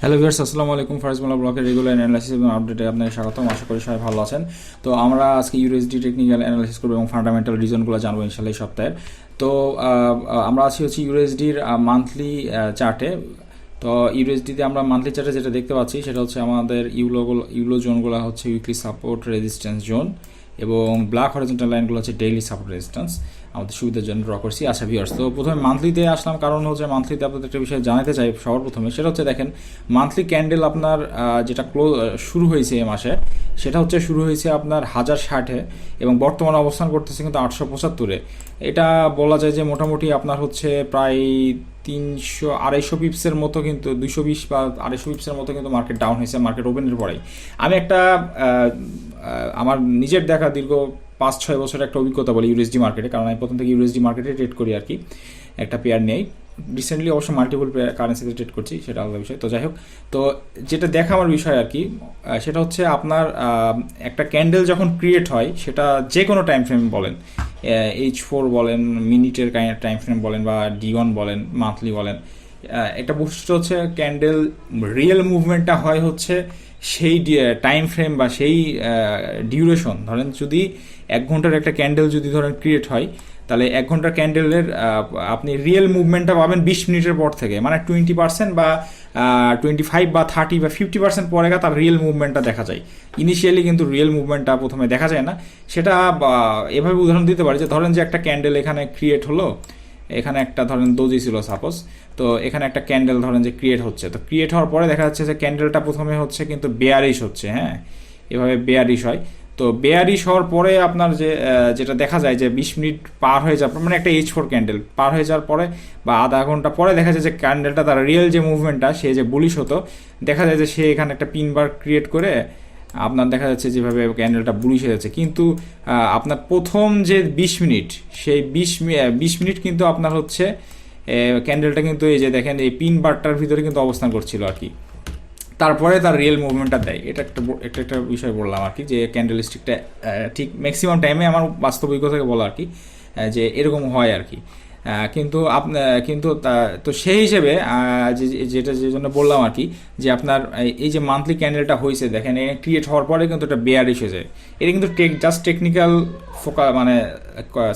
Hello viewers, আসসালামু আলাইকুম। First Bangla ব্লকের রেগুলার অ্যানালাইসিস এবং আপডেটে আপনাকে স্বাগতম। আশা করি সবাই ভালো আছেন। তো আমরা আজকে ইউএসডি টেকনিক্যাল অ্যানালাইসিস করবো এবং ফান্ডামেন্টাল রিজনগুলো জানবো ইনশাআল্লাহ এই সপ্তাহের। তো আমরা আছি হচ্ছে ইউএসডির মান্থলি চার্টে। তো ইউএসডিতে আমরা মান্থলি চার্টে যেটা দেখতে পাচ্ছি সেটা হচ্ছে আমাদের ইউলো জোনগুলো হচ্ছে উইকলি সাপোর্ট রেজিস্ট্যান্স জোন এবং ব্ল্যাক হরিজন্টাল লাইনগুলো হচ্ছে ডেইলি সাপোর্ট রেজিস্ট্যান্স। আমাদের সুবিধার জন্য ড্র করছি। আচ্ছা ভিউয়ার্স, তো প্রথমে মান্থলিতে আসলাম, কারণ হচ্ছে মান্থলিতে আপনাদের একটা বিষয় জানাতে চাই সবার প্রথমে। সেটা হচ্ছে দেখেন, মান্থলি ক্যান্ডেল আপনার যেটা শুরু হয়েছে এই মাসে, সেটা হচ্ছে শুরু হয়েছে আপনার 1060-এ এবং বর্তমানে অবস্থান করতেছে কিন্তু 875-এ। এটা বলা যায় যে মোটামুটি আপনার হচ্ছে প্রায় 300-250 পিপসের মতো, কিন্তু 220 বা 250 পিপসের মতো কিন্তু মার্কেট ডাউন হয়েছে মার্কেট ওপেনের পরেই। আমি একটা আমার নিজের দেখা দীর্ঘ 5-6 বছরের একটা অভিজ্ঞতা বলি ইউএসডি মার্কেটে, কারণ আমি প্রথম থেকে ইউএসডি মার্কেটে ট্রেড করি আর কি, একটা পেয়ার নেই। রিসেন্টলি অবশ্য মাল্টিপল কারেন্সিতে ট্রেড করছি, সেটা আলাদা বিষয়। তো যাই হোক, তো যেটা দেখা আমার বিষয় আর কি, সেটা হচ্ছে আপনার একটা ক্যান্ডেল যখন ক্রিয়েট হয়, সেটা যে কোনো টাইম ফ্রেম বলেন, H4 বলেন, মিনিটের টাইম ফ্রেম বলেন, বা D1 বলেন, মান্থলি বলেন, একটা বৈশিষ্ট্য হচ্ছে ক্যান্ডেল রিয়েল মুভমেন্টটা হয় হচ্ছে সেই টাইম ফ্রেম বা সেই ডিউরেশন। ধরেন যদি 1 ঘন্টার একটা ক্যান্ডেল যদি ধরেন ক্রিয়েট হয়, তাহলে 1 ঘন্টার ক্যান্ডেলের আপনি রিয়েল মুভমেন্টটা পাবেন 20 মিনিটের পর থেকে, মানে 20% বা 25 বা 30 বা 50% পরে তার রিয়েল মুভমেন্টটা দেখা যায়। ইনিশিয়ালি কিন্তু রিয়েল মুভমেন্টটা প্রথমে দেখা যায় না। সেটা এভাবে উদাহরণ দিতে পারি যে ধরেন যে একটা ক্যান্ডেল এখানে ক্রিয়েট হলো, এখানে একটা ধরেন দোজি ছিল সাপোজ, তো এখানে একটা ক্যান্ডেল ধরেন যে ক্রিয়েট হচ্ছে, তো ক্রিয়েট হওয়ার পরে দেখা যাচ্ছে যে ক্যান্ডেলটা প্রথমে হচ্ছে কিন্তু বেয়ারিশ হচ্ছে, হ্যাঁ, এভাবে বেয়ারিশ হয়। তো বেয়ারিশ হওয়ার পরে আপনার যেটা দেখা যায় যে 20 মিনিট পার হয়ে যাওয়ার পর, মানে একটা H4 ক্যান্ডেল পার হয়ে যাওয়ার পরে বা আধা ঘন্টা পরে দেখা যায় যে ক্যান্ডেলটা তার রিয়েল যে মুভমেন্টটা, সে যে বুলিশ হতো, দেখা যায় যে সে এখানে একটা পিন বার ক্রিয়েট করে আপনার দেখা যাচ্ছে যেভাবে ক্যান্ডেলটা বুলিশ হয়ে যাচ্ছে। কিন্তু আপনার প্রথম যে 20 মিনিট, সেই 20 মিনিট কিন্তু আপনার হচ্ছে ক্যান্ডেলটা কিন্তু এই যে দেখেন এই পিন বারটার ভিতরে কিন্তু অবস্থান করছিল আর কি। তারপরে তার রিয়েল মুভমেন্টটা দেয়। এটা একটা বিষয় বললাম আর কি, যে ক্যান্ডেল স্টিকটা ঠিক ম্যাক্সিমাম টাইমে আমার বাস্তব অভিজ্ঞতা থেকে বলা আর কি, যে এরকম হয় আর কি। কিন্তু তো সেই হিসেবে যেটা যে জন্য বললাম আর কি, যে আপনার এই যে মান্থলি ক্যান্ডেলটা হয়েছে দেখেন, ক্রিয়েট হওয়ার পরে কিন্তু এটা বেয়ারিশ হয়ে যায়। এটা কিন্তু জাস্ট টেকনিক্যাল মানে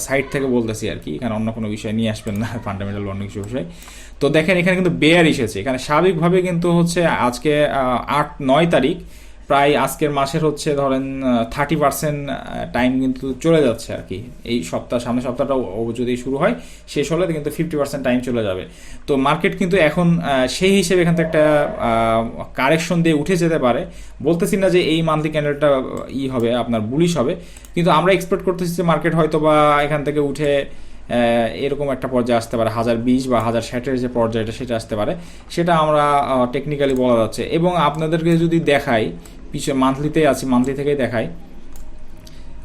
সাইড থেকে বলতেছি আর কি, এখানে অন্য কোনো বিষয় নিয়ে আসবেন না, ফান্ডামেন্টাল অন্য কিছু বিষয়। তো দেখেন এখানে কিন্তু বেয়ার এসেছে, এখানে স্বাভাবিকভাবে কিন্তু হচ্ছে আজকে 8-9 তারিখ, প্রায় আজকের মাসের হচ্ছে ধরেন 30% টাইম কিন্তু চলে যাচ্ছে আর কি। এই সামনের সপ্তাহটা যদি শুরু হয়, শেষ হলে কিন্তু 50% টাইম চলে যাবে। তো মার্কেট কিন্তু এখন সেই হিসেবে এখান থেকে একটা কারেকশন দিয়ে উঠে যেতে পারে। বলতেছি না যে এই মান্থলি ক্যান্ডেলটা হবে আপনার বুলিশ হবে, কিন্তু আমরা এক্সপেক্ট করতেছি যে মার্কেট হয়তো বা এখান থেকে উঠে এরকম একটা পর্যায়ে আসতে পারে, 1020 বা 1060-এর যে পর্যায়টা সেটা আসতে পারে, সেটা আমরা টেকনিক্যালি বলা যাচ্ছে। এবং আপনাদেরকে যদি দেখাই, পিছনে মান্থলিতে আছি, মান্থলি থেকেই দেখাই।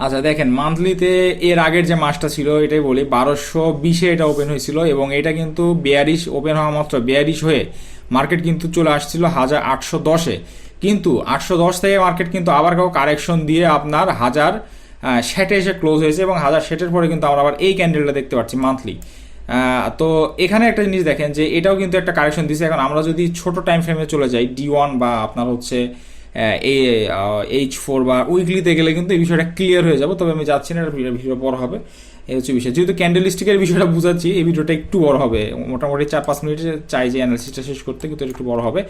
আচ্ছা দেখেন, মান্থলিতে এর আগের যে মাসটা ছিল এটাই বলি, 1220-এ এটা ওপেন হয়েছিল এবং এটা কিন্তু বেয়ারিশ ওপেন হওয়া মাত্র বেয়ারিশ হয়ে মার্কেট কিন্তু চলে আসছিল 1810-এ। কিন্তু 810 থেকে মার্কেট কিন্তু আবার কারেকশন দিয়ে আপনার 1060-এ এসে ক্লোজ হয়েছে এবং 1060-এর পরে কিন্তু আমরা আবার এই ক্যান্ডেলটা দেখতে পাচ্ছি মান্থলি। তো এখানে একটা জিনিস দেখেন যে এটাও কিন্তু একটা কারেকশন দিচ্ছে। এখন আমরা যদি ছোট টাইম ফ্রেমে চলে যাই, D1 বা আপনার হচ্ছে এই H4 বা উইকলিতে গেলে কিন্তু এই বিষয়টা ক্লিয়ার হয়ে যাবে। তবে আমি যাচ্ছি না, ভিডিও বড় হবে, এই হচ্ছে বিষয়। যেহেতু ক্যান্ডেলস্টিকের বিষয়টা বুঝাচ্ছি, এই ভিডিওটা একটু বড় হবে, মোটামুটি 4-5 মিনিটে চাই যে অ্যানালিসিসটা শেষ করতে, কিন্তু একটু বড় হবে।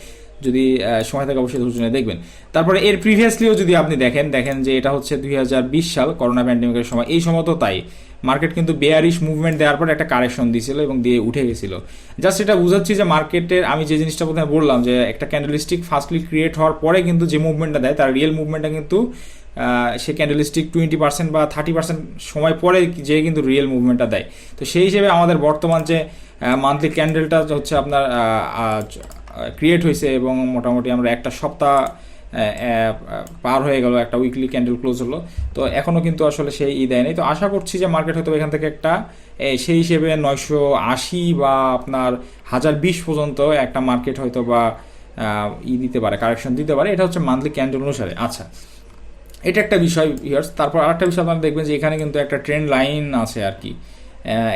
যদি সময় থাকে অবশ্যই ধৈর্য নিয়ে দেখবেন। তারপরে এর প্রিভিয়াসলিও যদি আপনি দেখেন যে এটা হচ্ছে 2020 সাল, করোনা প্যান্ডেমিকের সময়। এই সময় তো তাই মার্কেট কিন্তু বেয়ারিশ মুভমেন্ট দেওয়ার পর একটা কারেকশন দিয়েছিল এবং দিয়ে উঠে গেছিল। জাস্ট এটা বুঝাচ্ছি যে মার্কেটের, আমি যে জিনিসটা প্রথমে বললাম, যে একটা ক্যান্ডেলস্টিক ফার্স্টলি ক্রিয়েট হওয়ার পরে কিন্তু যে মুভমেন্টটা দেয়, তার রিয়েল মুভমেন্টটা কিন্তু সে ক্যান্ডেলস্টিক 20% বা 30% সময় পরে যে কিন্তু রিয়েল মুভমেন্টটা দেয়। তো সেই হিসেবে আমাদের বর্তমান যে মান্থলি ক্যান্ডেলটা হচ্ছে আপনার ক্রিয়েট হয়েছে এবং মোটামুটি আমরা একটা সপ্তাহ পার হয়ে গেল, একটা উইকলি ক্যান্ডেল ক্লোজ হলো, তো এখনও কিন্তু আসলে সেই দেয় নেই। তো আশা করছি যে মার্কেট হয়তো এখান থেকে একটা সেই হিসেবে 980 বা আপনার 1020 পর্যন্ত একটা মার্কেট হয়তো বা দিতে পারে, কারেকশন দিতে পারে। এটা হচ্ছে মান্থলি ক্যান্ডেল অনুসারে। আচ্ছা, এটা একটা বিষয় ইয়ার্স। তারপর আরেকটা বিষয় আপনারা দেখবেন যে এখানে কিন্তু একটা ট্রেন্ড লাইন আছে আর কি।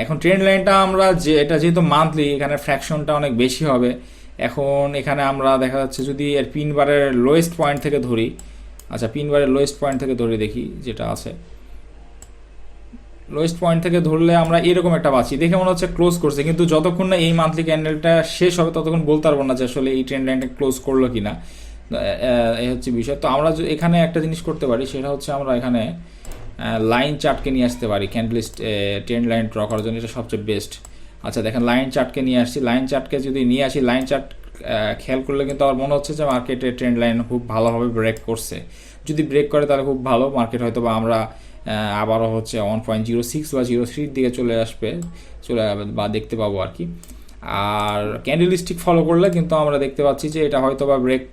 এখন ট্রেন্ড লাইনটা আমরা যে এটা যেহেতু মান্থলি, এখানে ফ্র্যাকশনটা অনেক বেশি হবে এখন এখানে আমরা দেখা যাচ্ছে যদি এর পিন বারের লোয়েস্ট পয়েন্ট থেকে ধরি, আচ্ছা পিন বারের লোয়েস্ট পয়েন্ট থেকে ধরে দেখি যেটা আছে, লোয়েস্ট পয়েন্ট থেকে ধরলে আমরা এরকম একটা পাচ্ছি, দেখে মনে হচ্ছে ক্লোজ করছে, কিন্তু যতক্ষণ না এই মান্থলি ক্যান্ডেলটা শেষ হবে ততক্ষণ বলতে পারবো না যে আসলে এই ট্রেন্ড লাইনটা ক্লোজ করলো কিনা, এই হচ্ছে বিষয়। তো আমরা এখানে একটা জিনিস করতে পারি, সেটা হচ্ছে আমরা এখানে লাইন চার্টকে নিয়ে আসতে পারি ক্যান্ডেলিস্ট ট্রেন্ড লাইন ড্র করার জন্য, এটা সবচেয়ে বেস্ট। আচ্ছা দেখেন লাইন চার্টকে নিয়ে আসছি, লাইন চার্টকে যদি নিয়ে আসি, লাইন চার্ট খেয়াল করলে কিন্তু আমার মনে হচ্ছে যে মার্কেটের ট্রেন্ড লাইন খুব ভালোভাবে ব্রেক করছে। যদি ব্রেক করে তাহলে খুব ভালো, মার্কেট হয়তো বা আমরা আবারও হচ্ছে 1.06 বা 03 দিকে চলে আসবে, বা দেখতে পাবো আর কি। আর ক্যান্ডেলস্টিক ফলো করলে কিন্তু আমরা দেখতে পাচ্ছি যে এটা হয়তো বা ব্রেক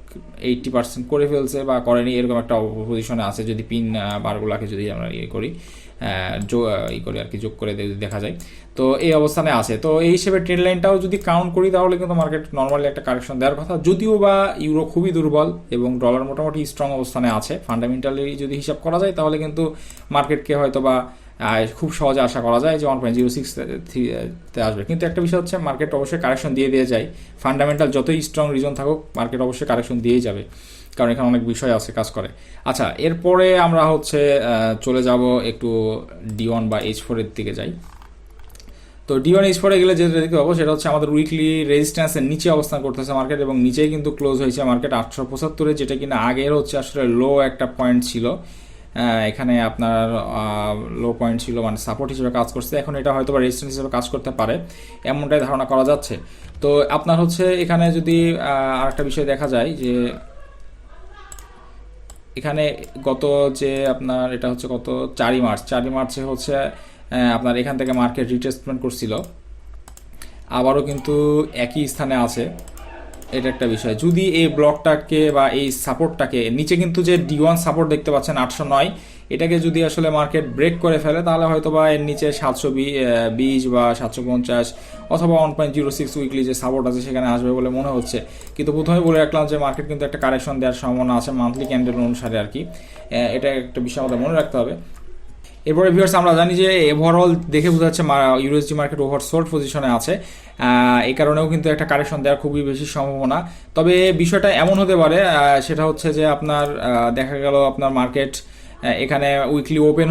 80% করে ফেলছে বা করেনি, এরকম একটা পজিশনে আছে যদি পিন বারগুলাকে যদি আমরা করি আর কি, যোগ করে দেখা যায়। তো এই অবস্থানে আছে। তো এই হিসেবে ট্রেন্ড লাইনটাও যদি কাউন্ট করি তাহলে কিন্তু মার্কেট নর্মালি একটা কারেকশন দেওয়ার কথা, যদিও বা ইউরো খুবই দুর্বল এবং ডলার মোটামুটি স্ট্রং অবস্থানে আছে। ফান্ডামেন্টালি যদি হিসাব করা যায় তাহলে কিন্তু মার্কেটকে হয়তো বা খুব সহজে আশা করা যায় যে 1.06 আসবে। কিন্তু একটা বিষয় হচ্ছে মার্কেট অবশ্যই কারেকশন দিয়ে যায়, ফান্ডামেন্টাল যতই স্ট্রং রিজন থাকুক মার্কেট অবশ্যই কারেকশন দিয়েই যাবে, কারণ এখানে অনেক বিষয় আছে কাজ করে। আচ্ছা এরপরে আমরা হচ্ছে চলে যাব একটু D1 বা H4 এর দিকে যাই। তো D1 H4 গেলে যেটা দেখতে পাবো সেটা হচ্ছে আমাদের উইকলি রেজিস্ট্যান্সের নিচে অবস্থান করতেছে মার্কেট, এবং নিচেই কিন্তু ক্লোজ হয়েছে মার্কেট 875-এ, যেটা কিনা আগের হচ্ছে আসলে লো একটা পয়েন্ট ছিল। এখানে আপনার লো পয়েন্ট ছিল, মানে সাপোর্ট হিসেবে কাজ করছে, এখন এটা হয়তো বা রেজিস্ট্যান্স হিসেবে কাজ করতে পারে এমনটাই ধারণা করা যাচ্ছে। তো আপনার হচ্ছে এখানে যদি আরেকটা বিষয় দেখা যায় যে এখানে গত যে আপনার এটা হচ্ছে গত 4 মার্চে হচ্ছে আপনার এখান থেকে মার্কেট রিটেস্টমেন্ট করছিল, আবারও কিন্তু একই স্থানে আছে, এটা একটা বিষয়। যদি এই ব্লকটাকে বা এই সাপোর্টটাকে নিচে কিন্তু যে D1 সাপোর্ট দেখতে পাচ্ছেন 809, এটাকে যদি আসলে মার্কেট ব্রেক করে ফেলে তাহলে হয়তো বা এর নিচে 720 বা 750 অথবা 1.06 উইকলি যে সাপোর্ট আছে সেখানে আসবে বলে মনে হচ্ছে। কিন্তু প্রথমে বলে রাখলাম যে মার্কেট কিন্তু একটা কারেকশন দেওয়ার সম্ভাবনা আছে মান্থলি ক্যান্ডেল অনুসারে আর কি, এটা একটা বিষয় আমাদের মনে রাখতে হবে। এরপরে ভিউয়ার্স আমরা জানি যে ওভারঅল দেখে বোঝা যাচ্ছে ইউএসডি মার্কেট ওভারসোল্ড পজিশনে আছে, এই কারণেও কিন্তু একটা কারেকশন দেওয়ার খুবই বেশি সম্ভাবনা। তবে বিষয়টা এমন হতে পারে, সেটা হচ্ছে যে আপনার দেখা গেল আপনার মার্কেট এখানে উইকলি ওপেন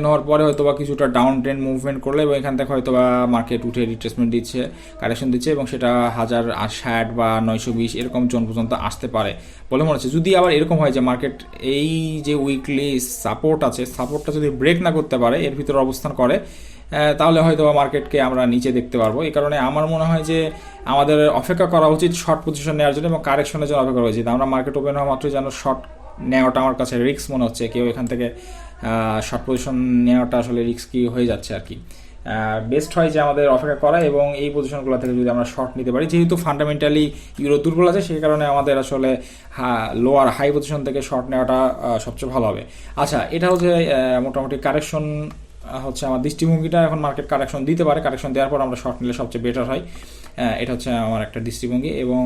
হওয়ার পরে হয়তো বা কিছুটা ডাউন ট্রেন্ড মুভমেন্ট করলে এবং এখান থেকে হয়তো বা মার্কেট উঠে রিট্রেসমেন্ট দিচ্ছে, কারেকশন দিচ্ছে, এবং সেটা 1060 বা 920 এরকম জোন পর্যন্ত আসতে পারে বলে মনে হচ্ছে। যদি আবার এরকম হয় যে মার্কেট এই যে উইকলি সাপোর্ট আছে, সাপোর্টটা যদি ব্রেক না করতে পারে, এর ভিতরে অবস্থান করে, তাহলে হয়তো বা মার্কেটকে আমরা নিচে দেখতে পারবো। এই কারণে আমার মনে হয় যে আমাদের অপেক্ষা করা উচিত শর্ট পজিশন নেওয়ার জন্য এবং কারেকশনের জন্য অপেক্ষা করা উচিত। আমরা মার্কেট ওপেন হওয়া মাত্রই যেন শর্ট নেওয়াটা আমার কাছে রিস্ক মনে হচ্ছে, কেউ এখান থেকে শর্ট পজিশন নেওয়াটা আসলে রিস্কি হয়ে যাচ্ছে আর কি। বেস্ট হয় যে আমাদের অপেক্ষা করা এবং এই পজিশনগুলো থেকে যদি আমরা শর্ট নিতে পারি, যেহেতু ফান্ডামেন্টালি ইউরো দুর্বল আছে সেই কারণে আমাদের আসলে লোয়ার হাই পজিশন থেকে শর্ট নেওয়াটা সবচেয়ে ভালো হবে। আচ্ছা এটা হচ্ছে মোটামুটি কারেকশন হচ্ছে আমার দৃষ্টিভঙ্গিটা। এখন মার্কেট কারেকশন দিতে পারে, কারেকশন দেওয়ার পর আমরা শর্ট নিলে সবচেয়ে বেটার হয়, এটা হচ্ছে আমার একটা দৃষ্টিভঙ্গি। এবং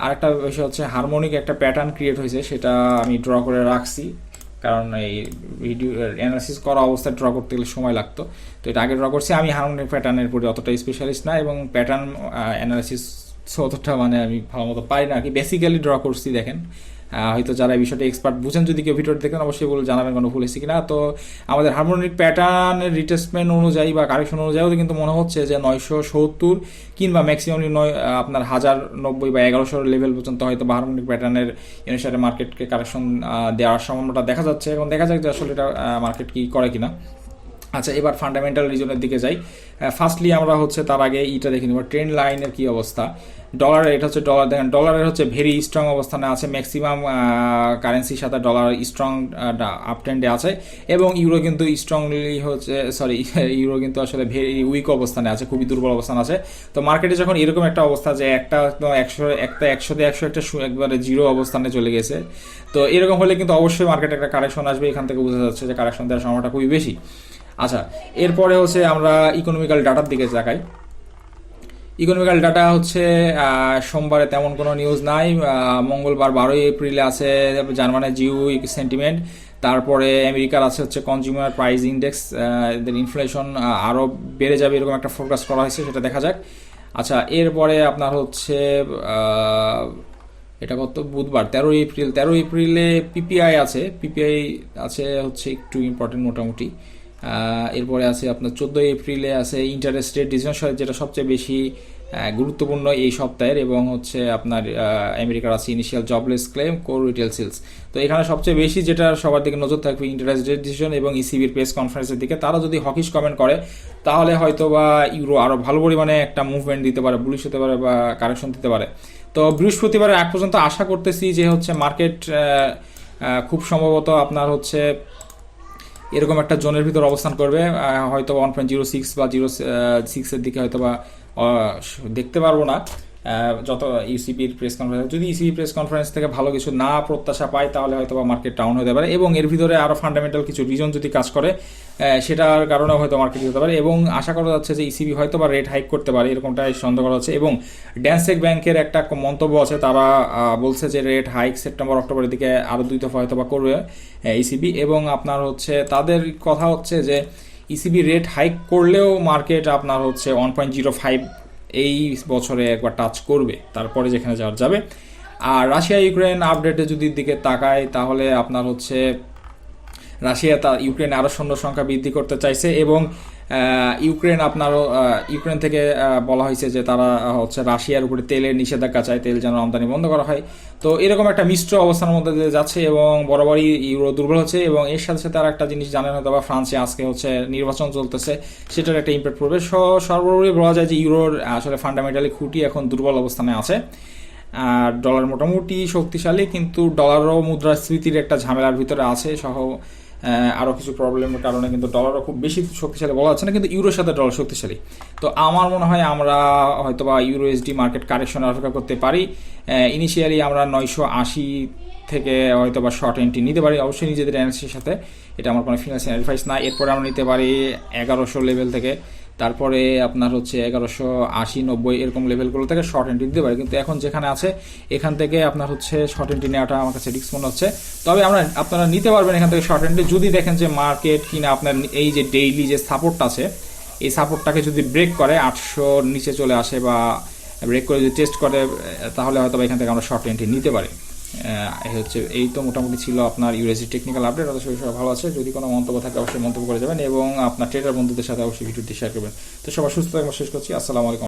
আরেকটা বিষয় হচ্ছে হারমোনিক একটা প্যাটার্ন ক্রিয়েট হয়েছে, সেটা আমি ড্র করে রাখছি, কারণ এই ভিডিও অ্যানালাইসিস করা অবস্থায় ড্র করতে গেলে সময় লাগতো, তো এটা আগে ড্র করছি। আমি হারমোনিক প্যাটার্নের প্রতি অতটা স্পেশালিস্ট না এবং প্যাটার্ন অ্যানালাইসিস অতটা মানে আমি ভালো মতো পারি না আর কি, বেসিক্যালি ড্র করছি। দেখেন হয়তো যারা এই বিষয়টা এক্সপার্ট বুঝেন, যদি কেউ ভিডিওটা দেখেন অবশ্যই বলে জানাবেন কোনো ভুল হয়েছে কিনা। তো আমাদের হারমোনিক প্যাটার্নের রিটেসমেন্ট অনুযায়ী বা কারেকশন অনুযায়ীও কিন্তু মনে হচ্ছে যে 970 কিংবা ম্যাক্সিমামলি আপনার 1090 বা 1100 লেভেল পর্যন্ত হয়তো বা হারমোনিক প্যাটার্নের অনুসারে মার্কেটকে কারেকশন দেওয়ার সম্ভাবনাটা দেখা যাচ্ছে, এবং দেখা যাক যে আসলে এটা মার্কেট কি করে কিনা। আচ্ছা এবার ফান্ডামেন্টাল রিজনের দিকে যাই। ফার্স্টলি আমরা হচ্ছে তার আগে ইটা দেখে নেব ট্রেন্ড লাইনের কি অবস্থা। ডলার, এটা হচ্ছে ডলার, দেখেন ডলারের হচ্ছে ভেরি স্ট্রং অবস্থানে আছে, ম্যাক্সিমাম কারেন্সির সাথে ডলার স্ট্রং আপ ট্রেন্ডে আছে, এবং ইউরো কিন্তু স্ট্রংলি হচ্ছে ইউরো কিন্তু আসলে ভেরি উইক অবস্থানে আছে, খুবই দুর্বল অবস্থান আছে। তো মার্কেটে যখন এরকম একটা অবস্থা যে একটা 100 একটা একবারে জিরো অবস্থানে চলে গেছে, তো এরকম হলে কিন্তু অবশ্যই মার্কেটে একটা কারেকশন আসবে, এখান থেকে বোঝা যাচ্ছে যে কারেকশন দেওয়ার সময়টা খুবই বেশি। আচ্ছা এরপরে হচ্ছে আমরা ইকোনমিক্যাল ডাটার দিকে তাকাই। ইকোনমিক্যাল ডাটা হচ্ছে সোমবারে তেমন কোনো নিউজ নাই, মঙ্গলবার 12 এপ্রিলে আছে জার্মানির জিও সেন্টিমেন্ট, তারপরে আমেরিকার আছে হচ্ছে কনজিউমার প্রাইস ইন্ডেক্স, ইনফ্লেশন আরও বেড়ে যাবে এরকম একটা ফোরকাস্ট করা হয়েছে, সেটা দেখা যাক। আচ্ছা, এরপরে আপনার হচ্ছে এটা কত বুধবার 13 এপ্রিল, 13 এপ্রিলে পিপিআই আছে, পিপিআই আছে হচ্ছে একটু ইম্পর্টেন্ট মোটামুটি। এরপরে আছে আপনার 14 এপ্রিলে আছে ইন্টারেস্ট রেট ডিসিশন, যেটা সবচেয়ে বেশি গুরুত্বপূর্ণ এই সপ্তাহের, এবং হচ্ছে আপনার আমেরিকার আছে initial jobless claim, core retail sales. তো এখানে সবচেয়ে বেশি যেটা সবার দিকে নজর থাকবে ইন্টারেস্ট রেট ডিসিশন এবং ইসিবির প্রেস কনফারেন্সের দিকে। তারা যদি হকিশ কমেন্ট করে তাহলে হয়তো বা ইউরো আরও ভালো পরিমাণে একটা মুভমেন্ট দিতে পারে, বুলিশ হতে পারে বা কারেকশন দিতে পারে। তো বৃহস্পতিবারের আগ পর্যন্ত আশা করতেছি যে হচ্ছে মার্কেট খুব সম্ভবত আপনার হচ্ছে এরকম একটা জোনের ভিতর অবস্থান করবে, হয়তো 1.06 বা 06-এর দিকে হয়তো বা দেখতে পারবো না যত ইসিবির প্রেস কনফারেন্স। যদি ইসিবি প্রেস কনফারেন্স থেকে ভালো কিছু না প্রত্যাশা পায় তাহলে হয়তো বা মার্কেট ডাউন হতে পারে, এবং এর ভিতরে আরও ফান্ডামেন্টাল কিছু রিজন যদি কাজ করে সেটার কারণেও হয়তো মার্কেট হতে পারে। এবং আশা করা যাচ্ছে যে ইসিবি হয়তো বা রেট হাইক করতে পারে, এরকমটাই সন্দেহ করা হচ্ছে। এবং ড্যান্সেক ব্যাংকের একটা মন্তব্য আছে, তারা বলছে যে রেট হাইক সেপ্টেম্বর অক্টোবরের দিকে আরও 2 দফা হয়তো বা করবে ইসিবি। এবং আপনার হচ্ছে তাদের কথা হচ্ছে যে ইসিবি রেট হাইক করলেও মার্কেট আপনার হচ্ছে 1.05 এই বছরে একবার টাচ করবে, তারপরে যেখানে যাওয়ার যাবে। আর রাশিয়া ইউক্রেন আপডেটে যদি দিকে তাকায় তাহলে আপনার হচ্ছে রাশিয়া ইউক্রেনে আরও সৈন্য সংখ্যা বৃদ্ধি করতে চাইছে, এবং ইউক্রেন থেকে বলা হয়েছে যে তারা হচ্ছে রাশিয়ার উপরে তেলের নিষেধাজ্ঞা চায়, তেল যেন আমদানি বন্ধ করা হয়। তো এরকম একটা মিশ্র অবস্থার মধ্যে দিয়ে যাচ্ছে এবং বরাবরই ইউরো দুর্বল হচ্ছে। এবং এর সাথে সাথে আর একটা জিনিস জানেন হয়তো বা, ফ্রান্সে আজকে হচ্ছে নির্বাচন চলতেছে, সেটার একটা ইম্প্যাক্ট পড়বে। সর্বোপরি বলা যায় যে ইউরোর আসলে ফান্ডামেন্টালি খুঁটি এখন দুর্বল অবস্থানে আছে। আর ডলার মোটামুটি শক্তিশালী, কিন্তু ডলারও মুদ্রাস্ফীতির একটা ঝামেলার ভিতরে আছে সহ আরও কিছু প্রবলেমের কারণে কিন্তু ডলারও খুব বেশি শক্তিশালী বলা যাচ্ছে না, কিন্তু ইউরোর সাথে ডলার শক্তিশালী। তো আমার মনে হয় আমরা হয়তো বা ইউরোএসডি মার্কেট কারেকশন অপেক্ষা করতে পারি। ইনিশিয়ালি আমরা 980 থেকে হয়তো বা শর্ট এন্ট্রি নিতে পারি, অবশ্যই নিজেদের অ্যানালিসিসের সাথে, এটা আমার কোনো ফিনান্সিয়াল অ্যাডভাইস না। এরপরে আমরা নিতে পারি 1100 লেভেল থেকে, তারপরে আপনার হচ্ছে 1180-90 এরকম লেভেলগুলো থেকে শর্ট এন্ট্রি দিতে পারে। কিন্তু এখন যেখানে আছে এখান থেকে আপনার হচ্ছে শর্ট এন্ট্রি নেওয়াটা আমার কাছে রিস্ক মনে হচ্ছে। তবে আপনারা নিতে পারবেন এখান থেকে শর্ট এন্ট্রি যদি দেখেন যে মার্কেট কিনা আপনার এই যে ডেইলি যে সাপোর্ট আছে, এই সাপোর্টটাকে যদি ব্রেক করে 800 নিচে চলে আসে বা ব্রেক করে যদি টেস্ট করে, তাহলে হয়তো এখান থেকে আমরা শর্ট এন্ট্রি নিতে পারি। এই তো মোটামুটি ছিল আপনার ইউএসডি টেকনিক্যাল আপডেট। অবশ্যই সবাই ভালো আছে, যদি কোনো মন্তব্য থাকে অবশ্যই মন্তব্য করে যাবেন এবং আপনার ট্রেডার বন্ধুদের সাথে অবশ্যই ভিডিওটি শেয়ার করবেন। তো সবাই সুস্থ থাকবেন, শেষ করছি। আসসালামু আলাইকুম।